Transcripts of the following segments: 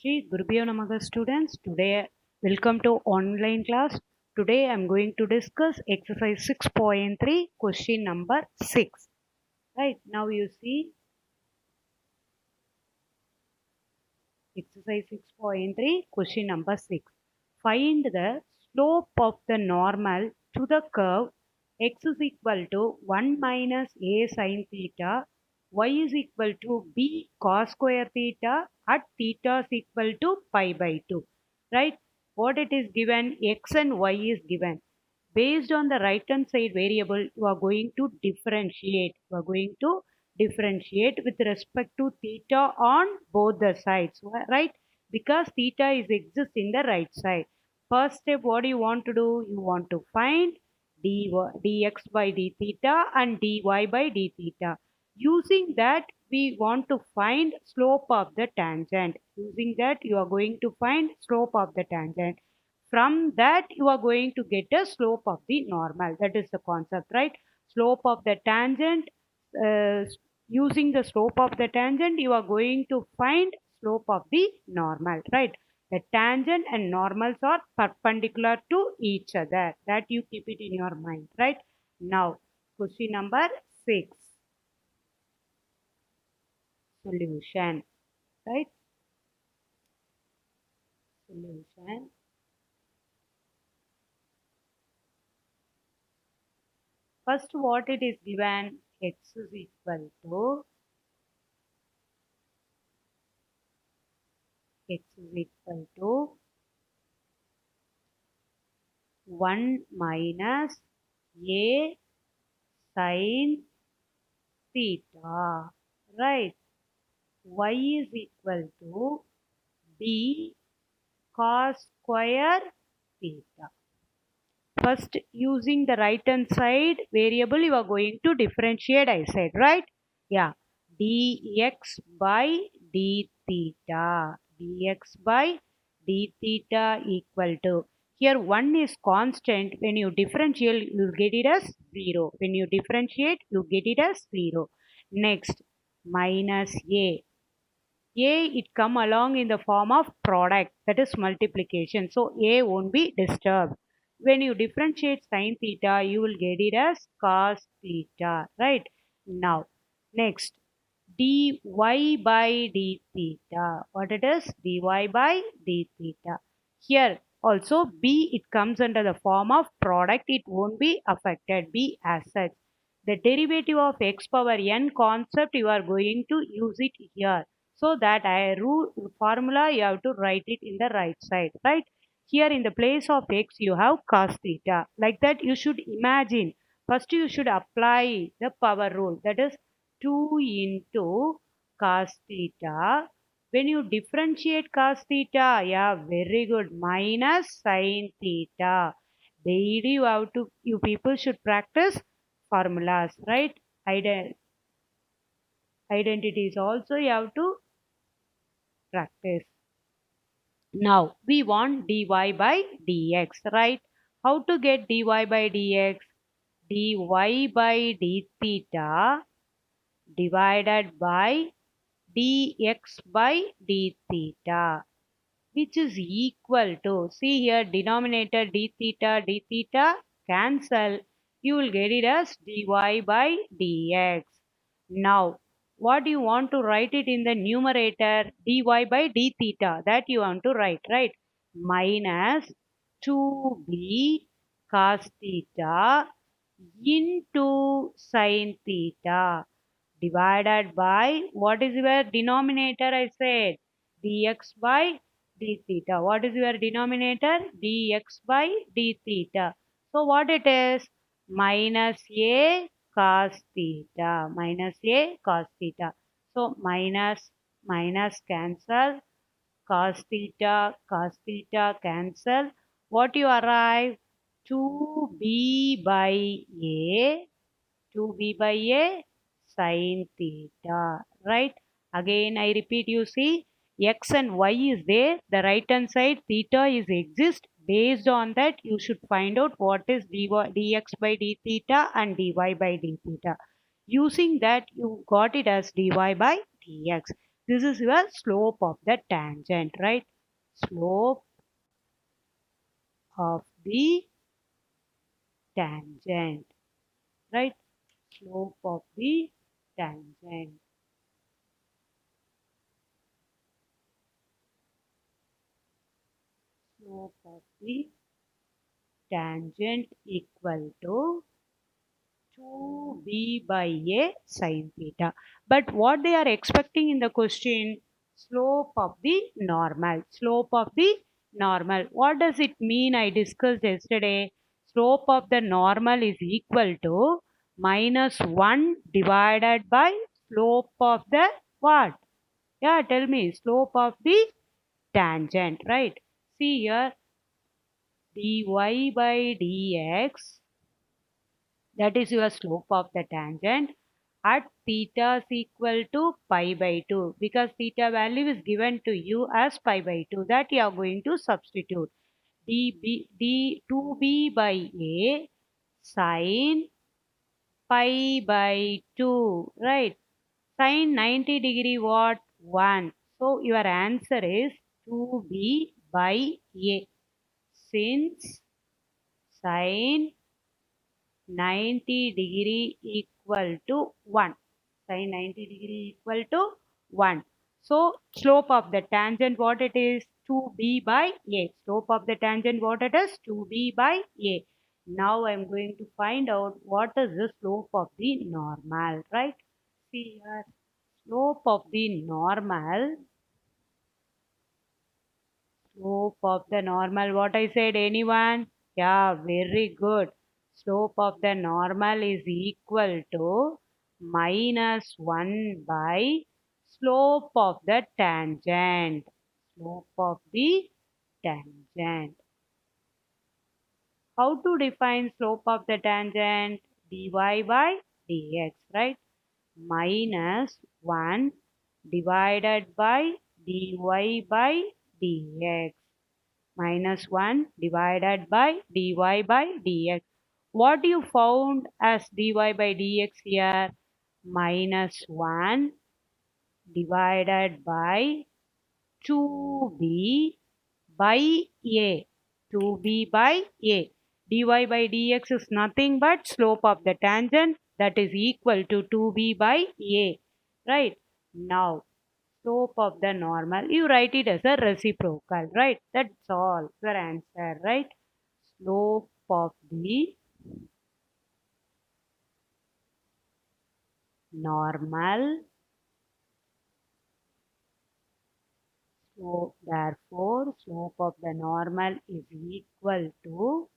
Shri Gurubhyo Namaha students. Today, welcome to online class. Today, I am going to discuss exercise 6.3, question number 6. Right now, you see exercise 6.3, question number 6. Find the slope of the normal to the curve x is equal to 1 minus a sin theta, y is equal to b cos square theta at theta is equal to pi by 2. Right? What it is given, x and y is given. Based on the right hand side variable, you are going to differentiate. You are going to differentiate with respect to theta on both the sides, right? Because theta is exist in the right side. First step, what do you want to do? You want to find dx by d theta and dy by d theta. Using that, we want to find slope of the tangent. Using that, you are going to find slope of the tangent. From that, you are going to get a slope of the normal. That is the concept, right? Slope of the tangent. Uh, Using the slope of the tangent, you are going to find slope of the normal, right? The tangent and normals are perpendicular to each other. That you keep it in your mind, right? Now, question number 6. Solution, right? Solution. First, what it is given, x is equal to x is equal to 1 minus a sin theta, right? Y is equal to b cos square theta. First, using the right hand side variable, you are going to differentiate, I said, right? Yeah. dx by d theta. dx by d theta equal to. Here 1 is constant. When you differentiate, you get it as 0. When you differentiate, you get it as 0. Next, minus a. It come along in the form of product, that is multiplication. So a won't be disturbed. When you differentiate sin theta, you will get it as cos theta, right? Now, next, dy by d theta. What it is? dy by d theta. Here also b, it comes under the form of product. It won't be affected. B as such. The derivative of x power n concept, you are going to use it here. So that rule formula, you have to write it in the right side, right? Here in the place of x, you have cos theta. Like that, you should imagine. First, you should apply the power rule. That is 2 into cos theta. When you differentiate cos theta, yeah, very good, minus sin theta. Daily you people should practice formulas, right? Identities also you have to practice. Now we want dy by dx, right? How to get dy by dx? dy by d theta divided by dx by d theta, which is equal to, see here, denominator d theta cancel, you will get it as dy by dx. Now, what you want to write it in the numerator, dy by d theta, that you want to write, right? Minus 2b cos theta into sin theta divided by, what is your denominator, I said? Dx by d theta. What is your denominator? Dx by d theta. So what it is? Minus a cos theta. Minus a cos theta. So minus cancel. Cos theta cancel. What you arrive? 2b by a. 2b by a sin theta, right? Again, I repeat, you see, x and y is there. The right hand side, theta is exist. Based on that, you should find out what is dx by d theta and dy by d theta. Using that, you got it as dy by dx. This is your slope of the tangent, right? Slope of the tangent, right? Slope of the tangent. Slope of the tangent equal to 2b by a sine theta. But what they are expecting in the question, slope of the normal. Slope of the normal. What does it mean? I discussed yesterday. Slope of the normal is equal to minus 1 divided by slope of the what? Yeah, tell me. Slope of the tangent, right? See here, dy by dx, that is your slope of the tangent at theta is equal to pi by 2, because theta value is given to you as pi by 2, that you are going to substitute d 2b by a sine pi by 2, right? Sine 90 degree what? 1. So your answer is 2b by a, since sine 90 degree equal to 1. Sin 90 degree equal to 1. So slope of the tangent what it is? 2b by a. Slope of the tangent what it is? 2b by a. Now I am going to find out what is the slope of the normal, right? See here, slope of the normal. Slope of the normal, what I said, anyone? Yeah, very good. Slope of the normal is equal to minus 1 by slope of the tangent. Slope of the tangent. How to define slope of the tangent? Dy by dx, right? Minus 1 divided by dy by dx. Minus 1 divided by dy by dx. What you found as dy by dx here? Minus 1 divided by 2b by a. 2b by a. dy by dx is nothing but slope of the tangent, that is equal to 2b by a. Right? Now, slope of the normal, you write it as a reciprocal, right? That's all your answer, right? Slope of the normal. So therefore slope of the normal is equal to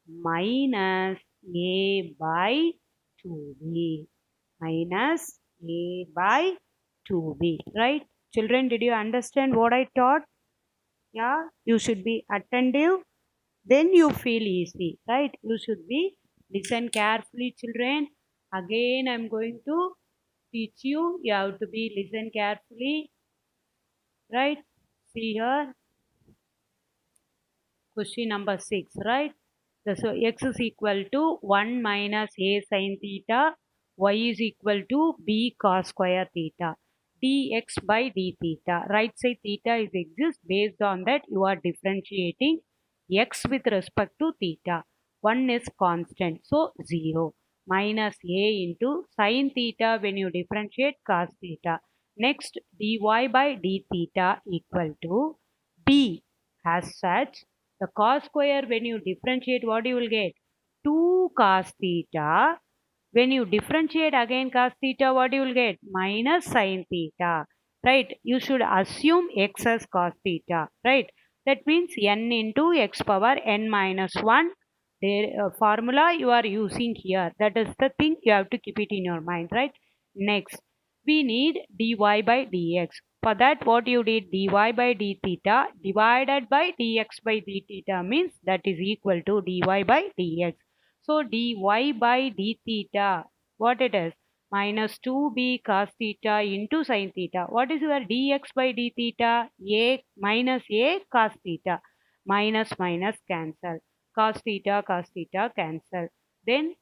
minus a by 2b. Minus a by 2b, right? Children, did you understand what I taught? Yeah, you should be attentive, then you feel easy, right? You should be listen carefully, children. Again I'm going to teach you. You have to be listen carefully, right? See here, question number 6, right? So x is equal to 1 minus a sin theta, y is equal to b cos square theta, dx by d theta. Right side theta is exists, based on that you are differentiating x with respect to theta. 1 is constant, so 0. Minus a into sin theta when you differentiate cos theta. Next, dy by d theta equal to d. As such, the cos square, when you differentiate, what you will get? 2 cos theta. When you differentiate again cos theta, what you will get? Minus sin theta. Right? You should assume x as cos theta. Right? That means n into x power n minus 1. The formula you are using here. That is the thing you have to keep it in your mind. Right? Next, we need dy by dx. For that, what you did, dy by d theta divided by dx by d theta means that is equal to dy by dx. So dy by d theta, what it is? Minus 2b cos theta into sin theta. What is your dx by d theta? A minus a cos theta. Minus minus cancel. Cos theta cancel. Then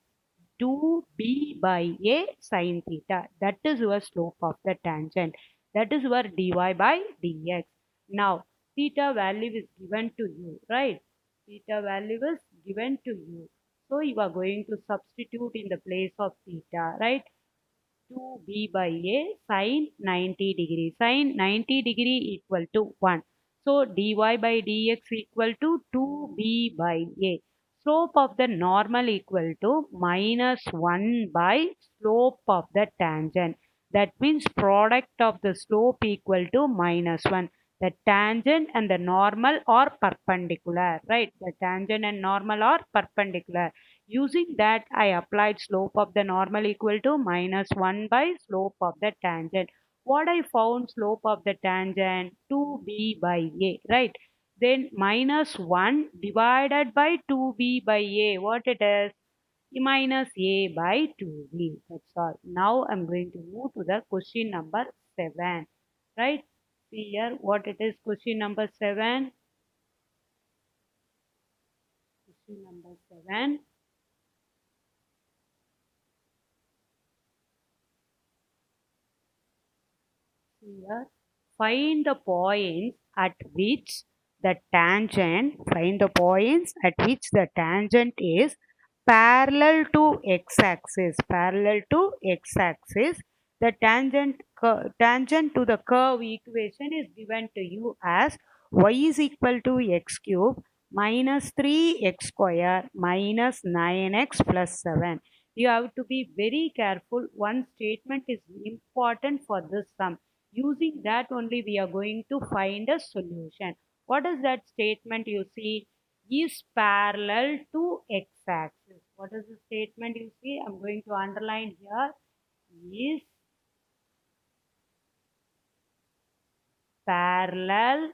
2b by a sin theta. That is your slope of the tangent. That is your dy by dx. Now, theta value is given to you, right? Theta value is given to you. So, you are going to substitute in the place of theta, right? 2b by a sine 90 degree. Sine 90 degree equal to 1. So dy by dx equal to 2b by a. Slope of the normal equal to minus 1 by slope of the tangent. That means product of the slope equal to minus 1. The tangent and the normal are perpendicular, right? The tangent and normal are perpendicular. Using that, I applied slope of the normal equal to minus 1 by slope of the tangent. What I found slope of the tangent? 2b by a, right? Then minus 1 divided by 2b by a. What it is? Minus a by 2b. That's all. Now I'm going to move to the question number 7. Right? See here what it is. Question number 7. Question number 7. Here, find the points at which the points at which the tangent is parallel to x-axis. Parallel to x-axis. The tangent to the curve equation is given to you as y is equal to x cube minus 3x square minus 9x plus 7. You have to be very careful. One statement is important for this sum. Using that only we are going to find a solution. What is that statement you see? Is parallel to x-axis. What is the statement you see? I'm going to underline here. Is parallel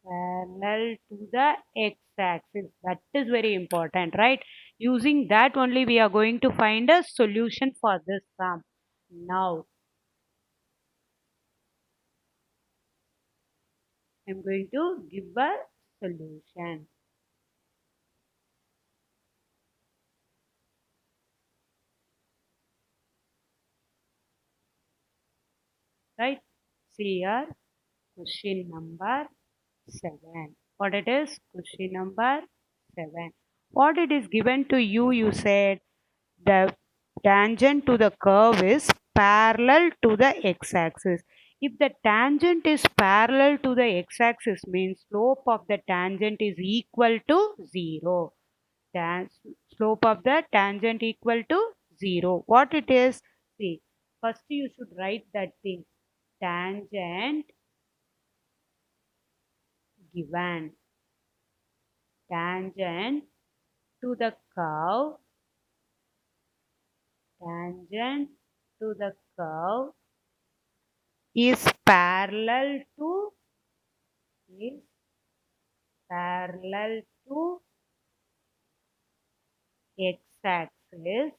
to the x-axis. That is very important, right? Using that only we are going to find a solution for this sum. Now, I'm going to give a solution. Right? See here, question number 7. What it is? Question number 7. What it is given to you, you said the tangent to the curve is parallel to the x-axis. If the tangent is parallel to the x-axis means slope of the tangent is equal to 0. Tan slope of the tangent equal to 0. What it is? See, first you should write that thing. Tangent given. Tangent to the curve. Tangent to the curve is parallel to is parallel to x-axis.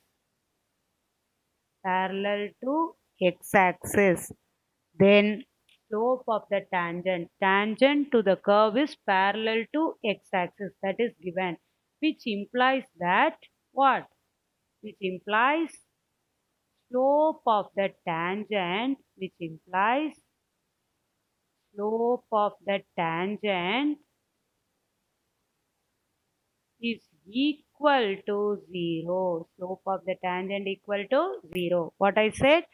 Parallel to x-axis. Then slope of the tangent to the curve is parallel to x-axis. That is given, which implies that what? Which implies slope of the tangent, which implies slope of the tangent is equal to 0. Slope of the tangent equal to 0. What I said?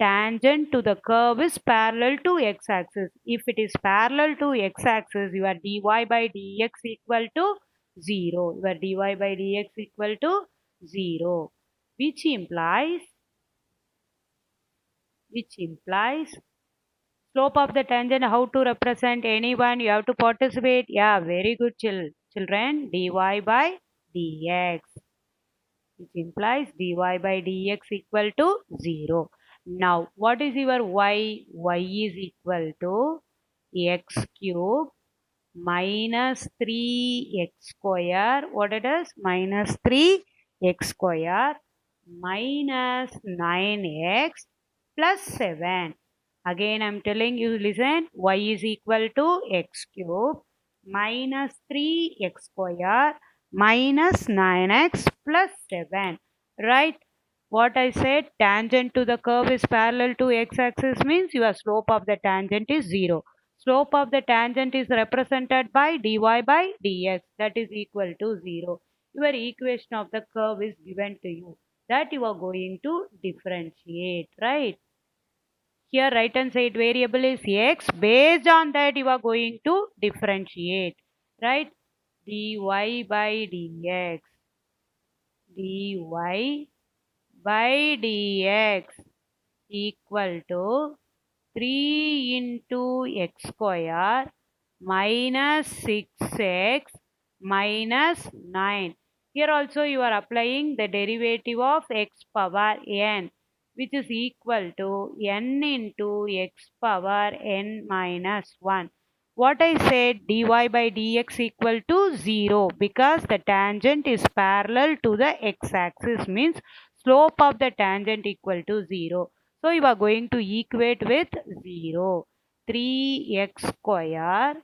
Tangent to the curve is parallel to x-axis. If it is parallel to x-axis, your dy by dx equal to 0. Your dy by dx equal to 0. Which implies slope of the tangent. How to represent? Anyone? You have to participate. Yeah, very good children. Dy by dx, which implies dy by dx equal to 0. Now, what is your y? Y is equal to x cube minus 3x square. What it is? Minus 3x square minus 9x plus 7. Again, I'm telling you, listen, y is equal to x cube minus 3x square minus 9x plus 7. Right? What I said, tangent to the curve is parallel to x-axis means your slope of the tangent is 0. Slope of the tangent is represented by dy by dx, that is equal to 0. Your equation of the curve is given to you, that you are going to differentiate, right? Here right hand side variable is x. Based on that you are going to differentiate, right? dy by dx. dy by dx equal to 3 into x square minus 6x minus 9. Here also you are applying the derivative of x power n, which is equal to n into x power n minus 1. What I said, dy by dx equal to 0 because the tangent is parallel to the x-axis means slope of the tangent equal to 0. So you are going to equate with 0. 3x square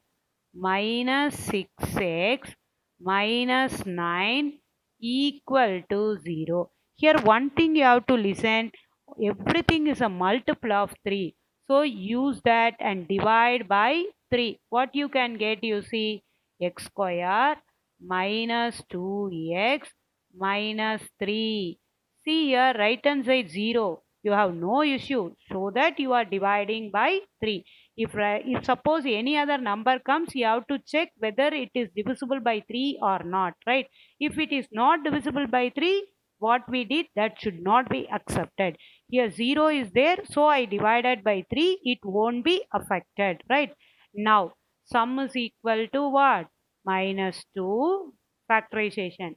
minus 6x minus 9 equal to 0. Here one thing you have to listen, everything is a multiple of 3. So use that and divide by 3. What you can get, you see, x square minus 2x minus 3. See here right hand side 0. You have no issue. So that you are dividing by 3. If suppose any other number comes, you have to check whether it is divisible by 3 or not, right? If it is not divisible by 3, what we did, that should not be accepted. Here 0 is there, so I divided by 3, it won't be affected, right? Now sum is equal to what? Minus 2 factorization.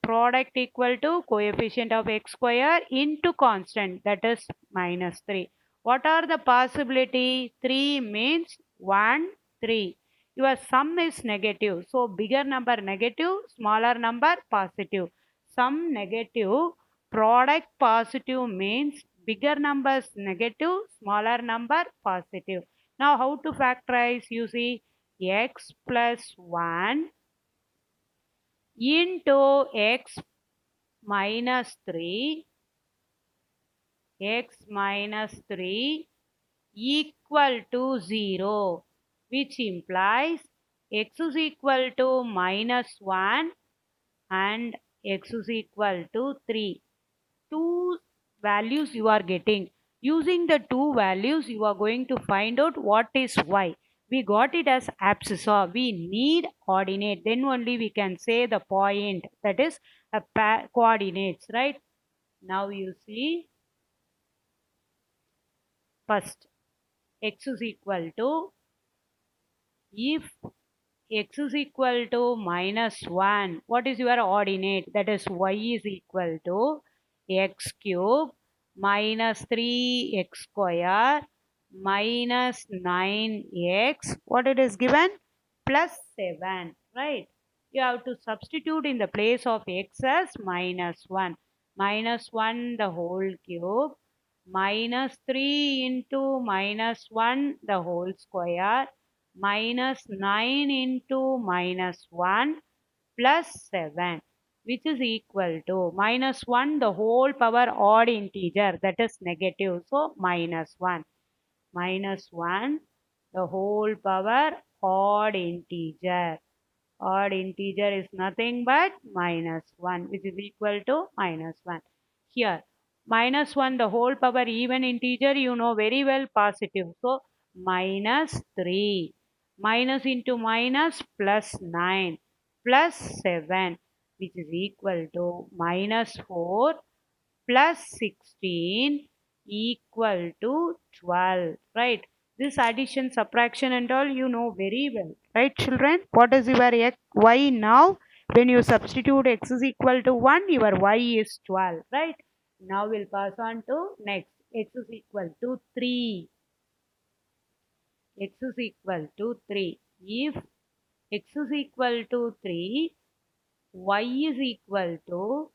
Product equal to coefficient of x square into constant, that is minus 3. What are the possibility? 3 means 1, 3. Your sum is negative. So bigger number negative, smaller number positive. Sum negative, product positive means bigger numbers negative, smaller number positive. Now how to factorize? You see, x plus 1 into x minus 3, x minus 3 equal to 0, which implies x is equal to minus 1 and x is equal to 3. Two values you are getting. Using the two values, you are going to find out what is y. We got it as abscissa. We need coordinate. Then only we can say the point. That is a coordinates, right? Now you see, first x is equal to, if x is equal to minus 1, what is your ordinate? That is y is equal to x cube minus 3x square minus 9x. What it is given? Plus 7, right? You have to substitute in the place of x as minus 1. Minus 1 the whole cube minus 3 into minus 1 the whole square minus 9 into minus 1 plus 7, which is equal to minus 1 the whole power odd integer, that is negative. So minus 1. Minus 1 the whole power odd integer. Odd integer is nothing but minus 1, which is equal to minus 1. Here minus 1 the whole power even integer, you know very well, positive. So minus 3 minus into minus plus 9 plus 7, which is equal to minus 4 plus 16 equal to 12, right? This addition, subtraction and all you know very well, right children? What is your x, y now? When you substitute x is equal to 1, your y is 12, right? Now we'll pass on to next. X is equal to 3. X is equal to 3. If x is equal to 3, y is equal to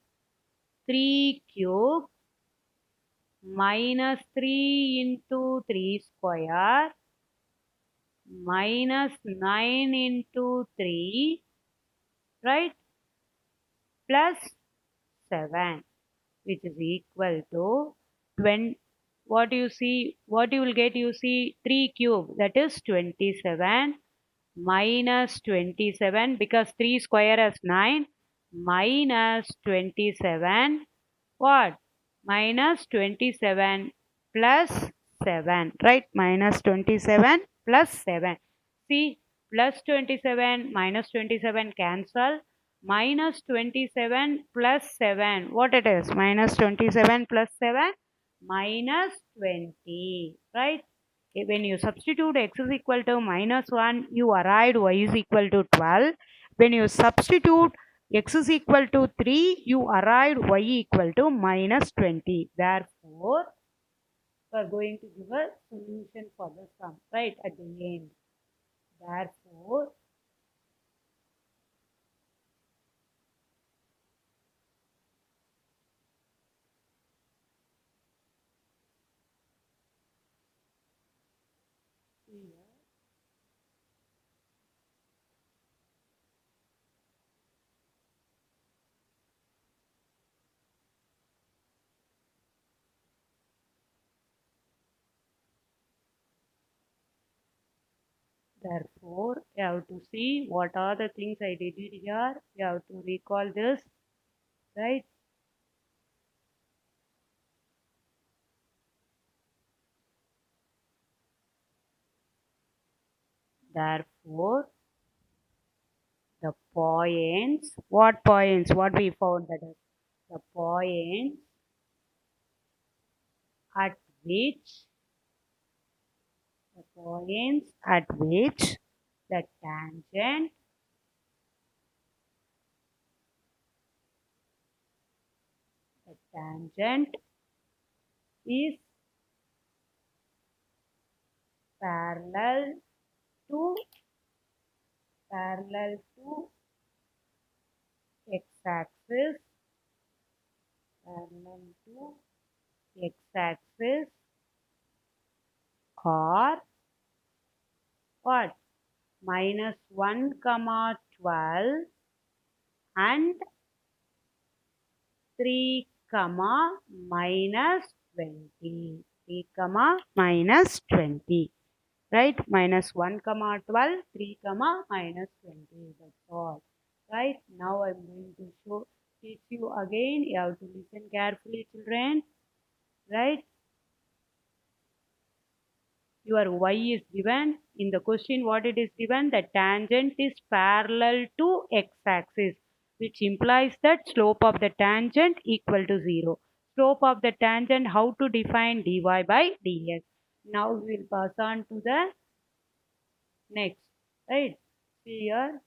3 cube minus 3 into 3 square minus 9 into 3, right, plus 7. which is equal to 20. What you see, what you will get, you see 3 cube, that is 27, minus 27, because 3 square is 9, minus 27, what? Minus 27 plus 7, right? Minus 27 plus 7. See, plus 27 minus 27 cancel. Minus 27 plus 7. What it is? Minus 27 plus 7. Minus 20. Right? When you substitute x is equal to minus 1, you arrived y is equal to 12. When you substitute x is equal to 3, you arrived y equal to minus 20. Therefore, we are going to give a solution for the sum, right, at the end. Therefore, here, therefore, you have to see what are the things I did it here. You have to recall this, right? Therefore, the points, what points, what we found, that is the points at which, the points at which the tangent is parallel to, parallel to x-axis, parallel to x-axis, or what? Minus 1 comma 12 and 3 comma minus 20. 3 comma minus 20. Right? Minus 1 comma 12, 3 comma minus 20. That's all. Right? Now I'm going to teach you again. You have to listen carefully, children. Right? Your y is given. In the question, what it is given? The tangent is parallel to x-axis, which implies that slope of the tangent equal to 0. Slope of the tangent, how to define? Dy by dx. Now we will pass on to the next. Right? See here.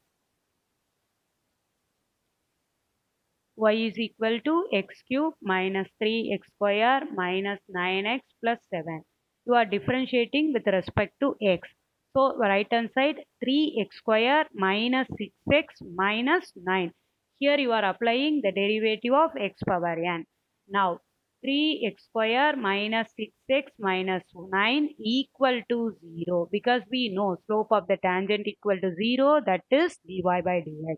Y is equal to x cube minus 3x square minus 9x plus 7. You are differentiating with respect to x. So, right hand side 3x square minus 6x minus 9. Here you are applying the derivative of x power n. Now, 3x square minus 6x minus 9 equal to 0, because we know slope of the tangent equal to 0, that is dy by dx.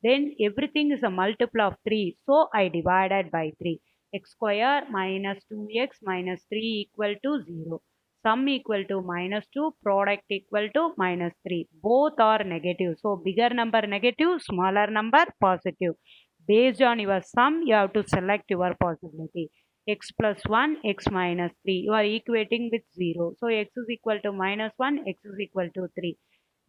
Then everything is a multiple of 3. So I divided by 3. X square minus 2x minus 3 equal to 0. Sum equal to minus 2. Product equal to minus 3. Both are negative. So bigger number negative, smaller number positive. Based on your sum, you have to select your possibility. X plus 1, x minus 3. You are equating with 0. So x is equal to minus 1, x is equal to 3.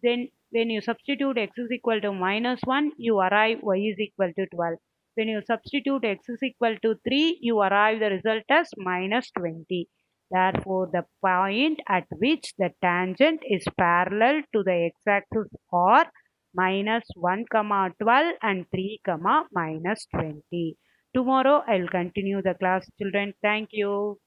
Then when you substitute x is equal to minus 1, you arrive y is equal to 12. When you substitute x is equal to 3, you arrive the result as minus 20. Therefore, the point at which the tangent is parallel to the x-axis are minus 1 comma 12 and 3 comma minus 20. Tomorrow I will continue the class, children. Thank you.